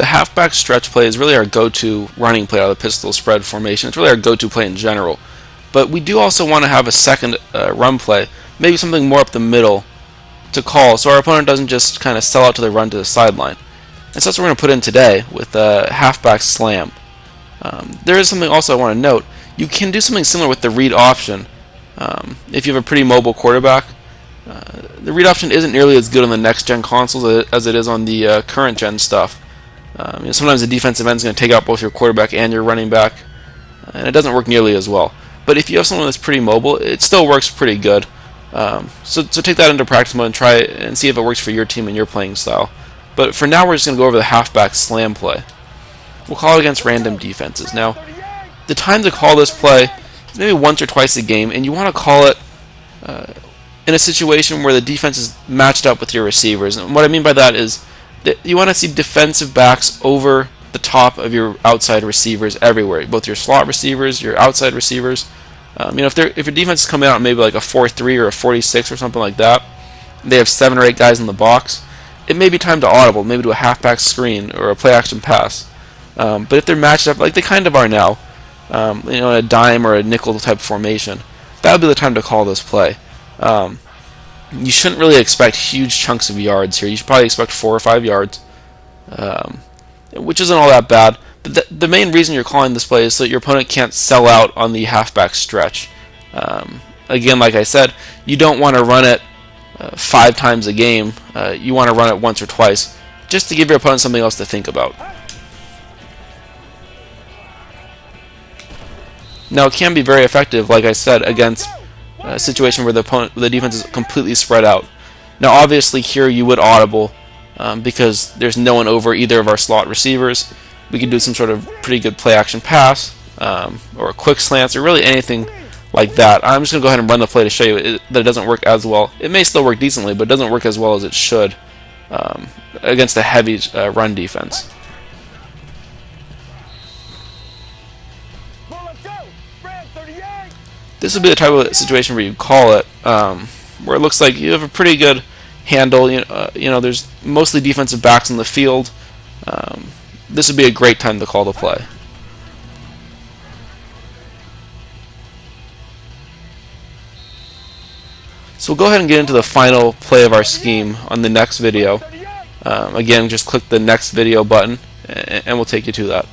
the halfback stretch play is really our go-to running play out of the pistol spread formation. It's really our go-to play in general. But we do also want to have a second run play, maybe something more up the middle to call, so our opponent doesn't just kind of sell out to the run to the sideline. And so that's what we're going to put in today with a halfback slam. There is something also I want to note. You can do something similar with the read option. If you have a pretty mobile quarterback, the read option isn't nearly as good on the next-gen consoles as it is on the current-gen stuff. Sometimes the defensive end is going to take out both your quarterback and your running back, and it doesn't work nearly as well. But if you have someone that's pretty mobile, it still works pretty good. So take that into practice mode and try it and see if it works for your team and your playing style. But for now, we're just going to go over the halfback slam play. We'll call it against random defenses. Now, the time to call this play is maybe once or twice a game, and you want to call it in a situation where the defense is matched up with your receivers. And what I mean by that is that you want to see defensive backs over the top of your outside receivers everywhere, both your slot receivers, your outside receivers. If your defense is coming out maybe like a 4-3 or a 46 or something like that, they have 7 or 8 guys in the box, it may be time to audible, maybe do a halfback screen or a play action pass. But if they're matched up like they kind of are now, in a dime or a nickel type formation, that would be the time to call this play. You shouldn't really expect huge chunks of yards here. You should probably expect 4 or 5 yards, which isn't all that bad. But the main reason you're calling this play is so that your opponent can't sell out on the halfback stretch. Again, like I said, you don't want to run it 5 times a game. You want to run it once or twice, just to give your opponent something else to think about. Now, it can be very effective, like I said, against a situation where the defense is completely spread out. Now, obviously, here you would audible because there's no one over either of our slot receivers. We could do some sort of pretty good play-action pass or a quick slants or really anything like that. I'm just going to go ahead and run the play to show you that it doesn't work as well. It may still work decently, but it doesn't work as well as it should against a heavy run defense. This would be the type of situation where you call it, where it looks like you have a pretty good handle. There's mostly defensive backs in the field. This would be a great time to call the play. So we'll go ahead and get into the final play of our scheme on the next video. Again, just click the next video button, and we'll take you to that.